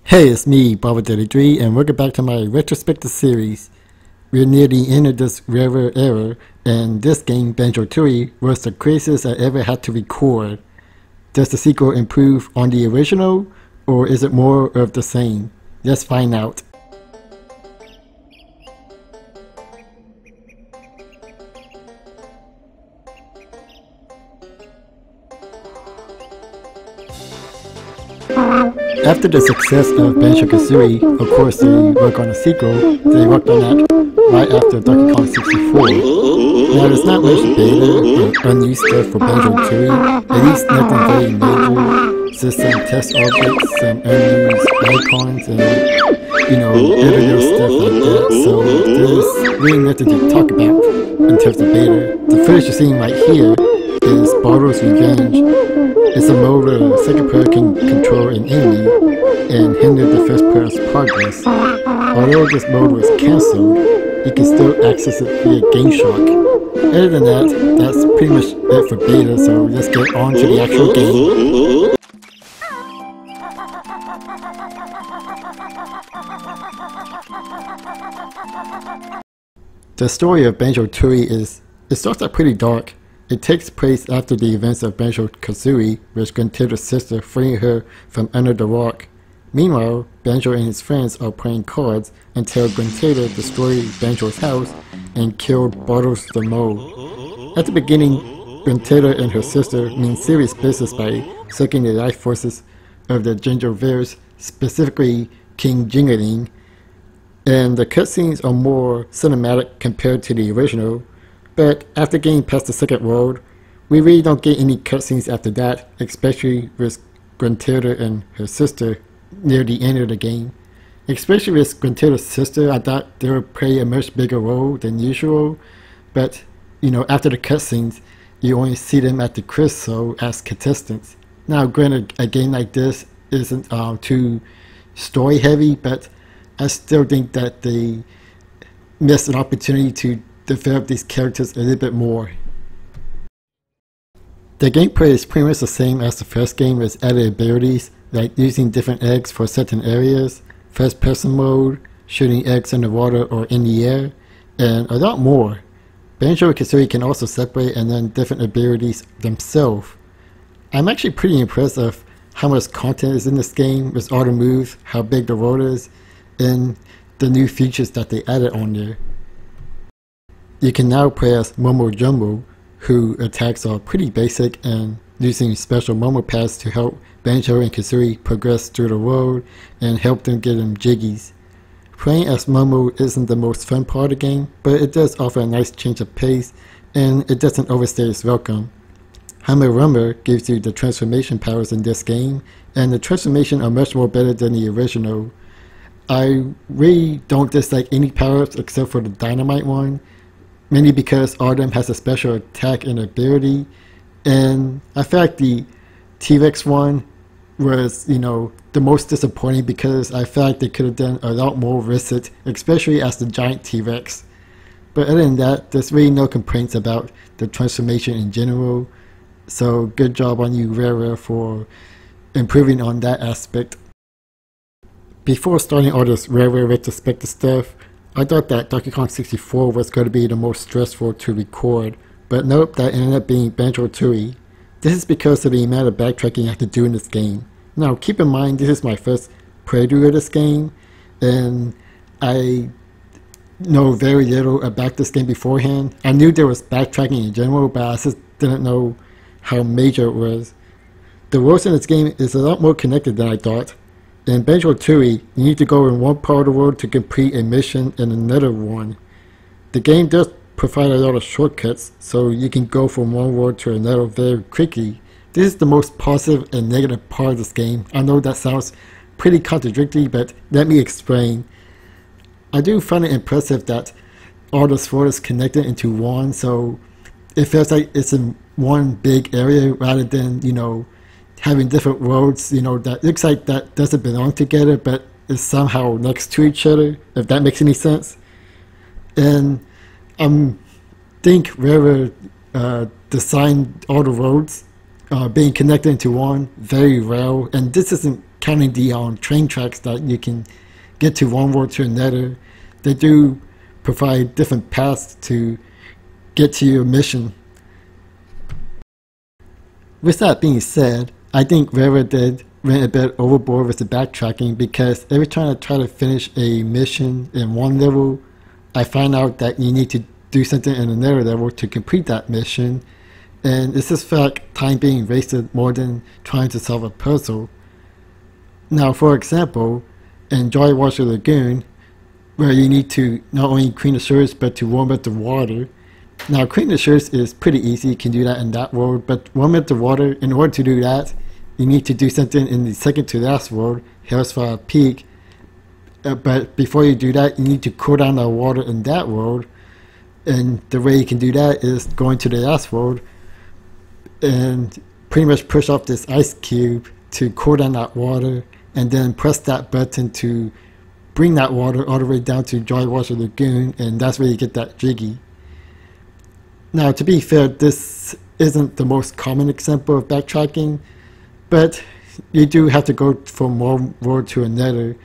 Hey, it's me, Bobbert, and welcome back to my Retrospective series. We're near the end of this rarer era, and this game, Banjo-Tooie, was the craziest I ever had to record. Does the sequel improve on the original, or is it more of the same? Let's find out. After the success of Banjo-Kazooie, of course they work on a sequel. They worked on that right after Donkey Kong 64. Now there's not much beta or unused stuff for Banjo-Tooie, at least nothing very major, just some test objects, some unused icons, and editor stuff like that, so there's really nothing to talk about in terms of beta. The footage you're seeing right here is Bobbert's Revenge. It's a mode where the second player can control an enemy and hinder the first player's progress. Although this mode was cancelled, you can still access it via GameShark. Other than that, that's pretty much it for beta, so let's get on to the actual game. The story of Banjo-Tooie it starts out pretty dark. It takes place after the events of Banjo-Kazooie, with Gruntilda's sister freeing her from under the rock. Meanwhile, Banjo and his friends are playing cards until Gruntilda destroyed Banjo's house and killed Bottles the Mole. At the beginning, Gruntilda and her sister mean serious business by sucking the life forces of the Gingerverse, specifically King Jingaling, and the cutscenes are more cinematic compared to the original. But after getting past the second world, we really don't get any cutscenes after that, especially with Gruntilda and her sister near the end of the game. Especially with Gruntilda's sister, I thought they would play a much bigger role than usual, but after the cutscenes, you only see them at the crystal as contestants. Now granted, a game like this isn't too story heavy, but I still think that they missed an opportunity to develop these characters a little bit more. The gameplay is pretty much the same as the first game, with added abilities like using different eggs for certain areas, first person mode, shooting eggs in the water or in the air, and a lot more. Banjo-Kazooie can also separate and learn different abilities themselves. I'm actually pretty impressed of how much content is in this game, with all the moves, how big the world is, and the new features that they added on there. You can now play as Momo Jumbo, who attacks are pretty basic, and using special Momo pads to help Banjo and Kazooie progress through the world and help them get them jiggies. Playing as Momo isn't the most fun part of the game, but it does offer a nice change of pace, and it doesn't overstay its welcome. Hammer Rummer gives you the transformation powers in this game, and the transformation are much more better than the original. I really don't dislike any power-ups except for the dynamite one, mainly because all of them has a special attack and ability, and I feel like the T-Rex one was, the most disappointing, because I feel like they could have done a lot more with it, especially as the giant T-Rex. But other than that, there's really no complaints about the transformation in general, so good job on you, Rare, for improving on that aspect. Before starting all this Rare retrospective stuff, I thought that Donkey Kong 64 was going to be the most stressful to record, but nope, that ended up being Banjo-Tooie. This is because of the amount of backtracking I have to do in this game. Now keep in mind, this is my first playthrough of this game, and I know very little about this game beforehand. I knew there was backtracking in general, but I just didn't know how major it was. The world in this game is a lot more connected than I thought. In Banjo-Tooie, you need to go in one part of the world to complete a mission in another one. The game does provide a lot of shortcuts, so you can go from one world to another very quickly. This is the most positive and negative part of this game. I know that sounds pretty contradictory, but let me explain. I do find it impressive that all this world is connected into one, so it feels like it's in one big area rather than, having different worlds, that looks like that doesn't belong together, but is somehow next to each other, if that makes any sense. And I think Rare designed all the roads being connected into one very rare, and this isn't counting the train tracks that you can get to one world to another. They do provide different paths to get to your mission. With that being said, I think Rare did went a bit overboard with the backtracking, because every time I try to finish a mission in one level, I find out that you need to do something in another level to complete that mission, and it's just like time being wasted more than trying to solve a puzzle. Now, for example, in Jolly Washer Lagoon, where you need to not only clean the shores but to warm up the water. Now, cleaning the shores is pretty easy, you can do that in that world, but warm up the water, in order to do that, you need to do something in the second to last world, Hellfire Peak. But before you do that, you need to cool down the water in that world, and the way you can do that is going to the last world and pretty much push off this ice cube to cool down that water, and then press that button to bring that water all the way down to Jolly Washer Lagoon, and that's where you get that Jiggy. Now, to be fair, this isn't the most common example of backtracking, but you do have to go from one world to another,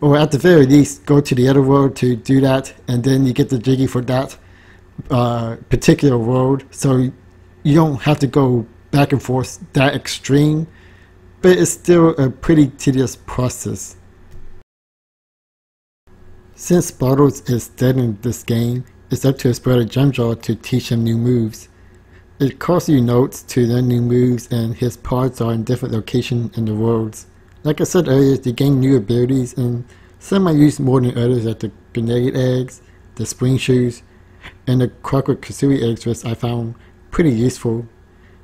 or at the very least go to the other world to do that, and then you get the Jiggy for that particular world, so you don't have to go back and forth that extreme, but it's still a pretty tedious process. Since Bottles is dead in this game, it's up to his brother Gemjaw to teach him new moves. It costs you notes to learn new moves, and his parts are in different locations in the worlds. Like I said earlier, they gain new abilities, and some I use more than others, like the grenade eggs, the spring shoes, and the clockwork kazooie eggs, which I found pretty useful,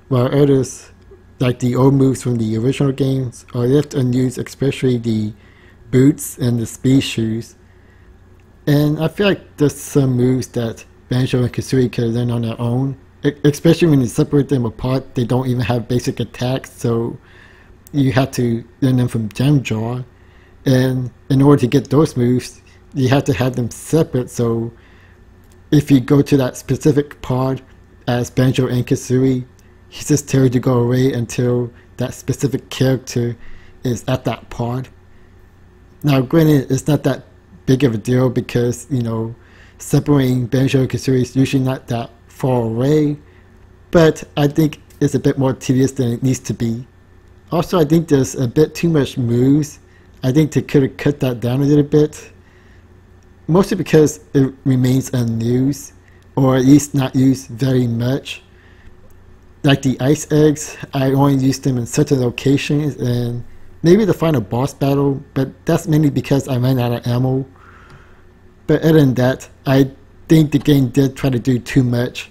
while others, like the old moves from the original games, are left unused, especially the boots and the speed shoes. And I feel like there's some moves that Banjo and Kazooie could learn on their own, especially when you separate them apart. They don't even have basic attacks, so you have to learn them from Gemjaw, and in order to get those moves you have to have them separate, so if you go to that specific part as Banjo and Kazooie, he just tells you to go away until that specific character is at that part. Now granted, it's not that big of a deal because, you know, separating Banjo and Kazooie is usually not that far away, but I think it's a bit more tedious than it needs to be. Also, I think there's a bit too much moves. I think they could have cut that down a little bit, mostly because it remains unused, or at least not used very much. Like the ice eggs, I only use them in certain locations and maybe the final boss battle, but that's mainly because I ran out of ammo. But other than that, I think the game did try to do too much.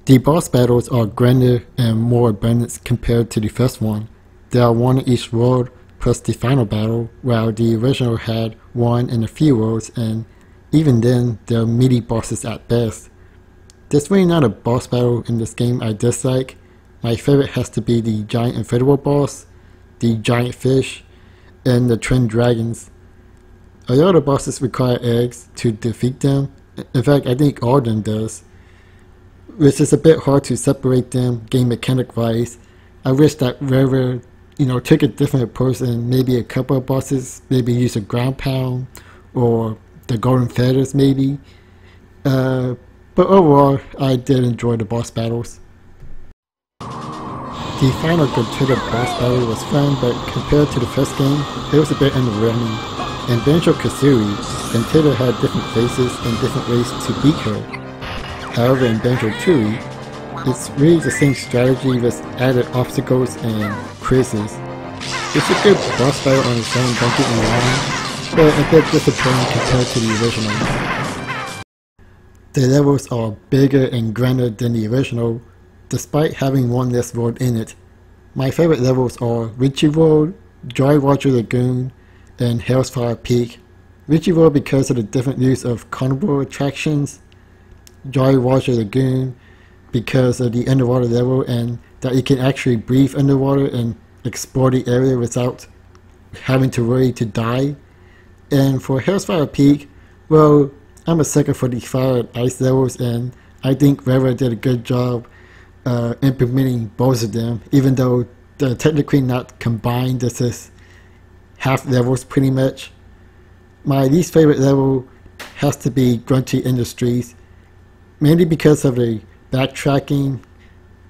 The boss battles are grander and more abundant compared to the first one. There are one in each world plus the final battle, while the original had one in a few worlds, and even then they're meaty bosses at best. There's really not a boss battle in this game I dislike. My favorite has to be the giant inflatable boss, the giant fish, and the twin dragons. A lot of bosses require eggs to defeat them. In fact, I think all of them does, which is a bit hard to separate them game mechanic wise. I wish that Rare, took a different approach and maybe a couple of bosses, maybe use a ground pound or the golden feathers maybe. But overall, I did enjoy the boss battles. The final Guntilda boss battle was fun, but compared to the first game, it was a bit underwhelming. In Banjo-Kazooie, Guntilda had different faces and different ways to beat her. However, in Banjo-Tooie, it's really the same strategy with added obstacles and quizzes. It's a good boss battle on its own, don't get me wrong, but a bit disappointing compared to the original. The levels are bigger and grander than the original, despite having one less world in it. My favorite levels are Richie World, Jolly Washer Lagoon, and Hellfire Peak. Richie World because of the different use of carnival attractions, Jolly Washer Lagoon because of the underwater level and that you can actually breathe underwater and explore the area without having to worry to die. And for Hellfire Peak, well, I'm a sucker for the fire and ice levels, and I think Rare did a good job implementing both of them, even though they're technically not combined. This is half levels pretty much. My least favorite level has to be Grunty Industries, mainly because of the backtracking.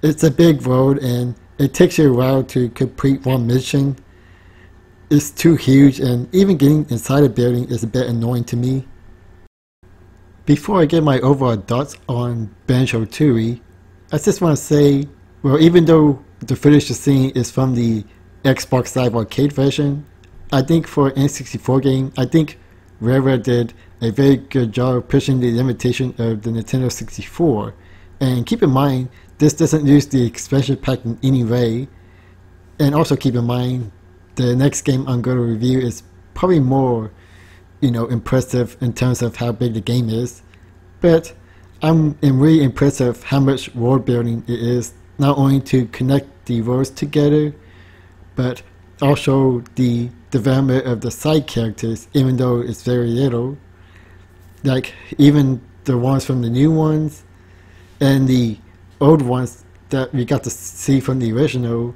It's a big road and it takes you a while to complete one mission. It's too huge, and even getting inside a building is a bit annoying to me. Before I get my overall thoughts on Banjo-Tooie, I just want to say, well, even though the footage you're seeing is from the Xbox Live Arcade version, I think for an N64 game, I think Rare did a very good job pushing the limitation of the Nintendo 64. And keep in mind, this doesn't use the expansion pack in any way. And also keep in mind, the next game I'm going to review is probably more, impressive in terms of how big the game is. But I'm really impressed with how much world building it is, not only to connect the worlds together, but also the development of the side characters, even though it's very little. Like, even the ones from the new ones and the old ones that we got to see from the original,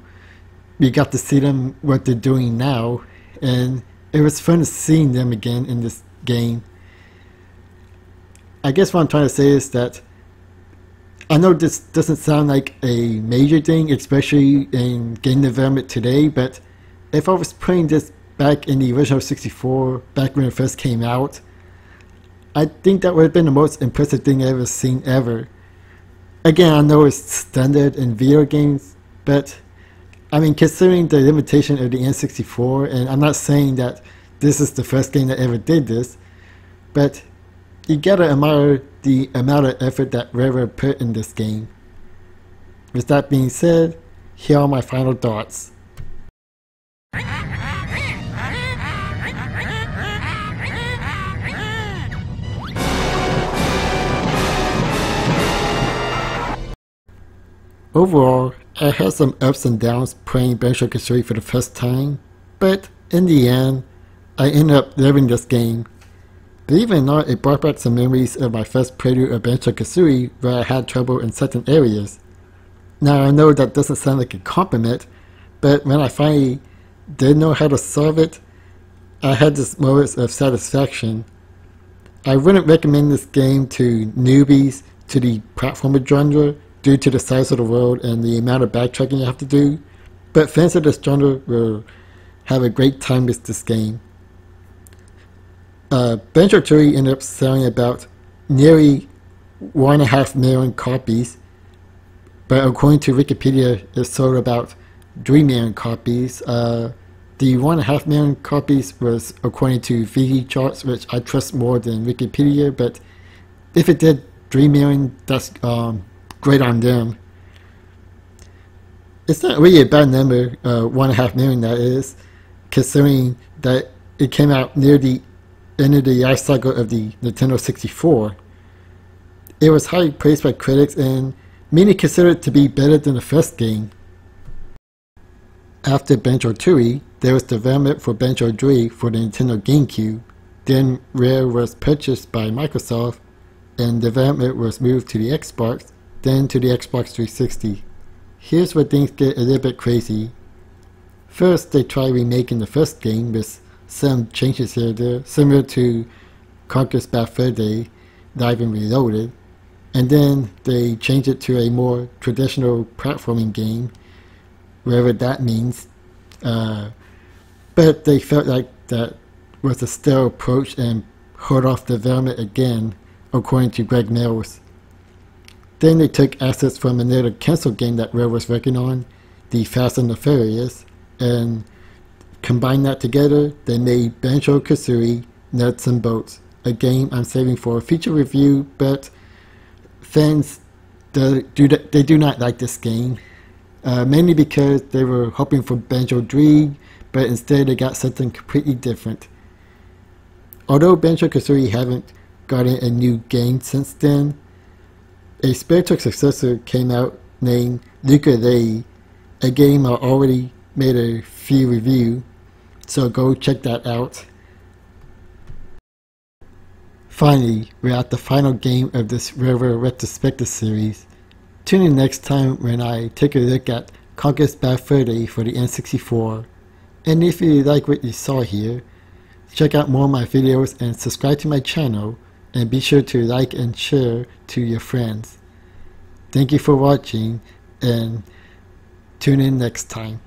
we got to see them what they're doing now, and it was fun to see them again in this game. I guess what I'm trying to say is that I know this doesn't sound like a major thing, especially in game development today, but if I was playing this back in the original 64, back when it first came out, I think that would have been the most impressive thing I've ever seen ever. Again, I know it's standard in video games, but I mean, considering the limitation of the N64, and I'm not saying that this is the first game that ever did this, but you gotta admire the amount of effort that Rare put in this game. With that being said, here are my final thoughts. Overall, I had some ups and downs playing Banjo-Kazooie for the first time, but in the end, I ended up loving this game. Believe it or not, it brought back some memories of my first playthrough of Banjo-Kazooie where I had trouble in certain areas. Now I know that doesn't sound like a compliment, but when I finally did know how to solve it, I had this moments of satisfaction. I wouldn't recommend this game to newbies to the platformer genre due to the size of the world and the amount of backtracking you have to do, but fans of this genre will have a great time with this game. Banjo-Tooie ended up selling about nearly 1.5 million copies, but according to Wikipedia, it sold about 3 million copies. The 1.5 million copies was according to VG charts, which I trust more than Wikipedia, but if it did 3 million, that's great on them. It's not really a bad number, 1.5 million that is, considering that it came out near the end of the life cycle of the Nintendo 64. It was highly praised by critics and many consider it to be better than the first game. After Banjo-Tooie, there was development for Banjo-Tooie for the Nintendo GameCube. Then Rare was purchased by Microsoft and development was moved to the Xbox, then to the Xbox 360. Here's where things get a little bit crazy. First, they tried remaking the first game with some changes here and there, similar to Conker's Bad Fur Day, Live and Reloaded, and then they changed it to a more traditional platforming game, whatever that means. But they felt like that was a stale approach and hold off development again, according to Greg Mills. Then they took assets from another cancelled game that Rare was working on, the Fast and the Furious, and combined that together, they made Banjo-Kazooie Nuts and Bolts, a game I'm saving for a future review, but fans they do not like this game, mainly because they were hoping for Banjo-Tooie, but instead they got something completely different. Although Banjo-Kazooie haven't gotten a new game since then, a spiritual successor came out named Ukulele, a game I already made a few reviews, so go check that out. Finally, we're at the final game of this Rare Retrospective series. Tune in next time when I take a look at Conker's Bad Fur Day for the N64. And if you like what you saw here, check out more of my videos and subscribe to my channel, and be sure to like and share to your friends. Thank you for watching, and tune in next time.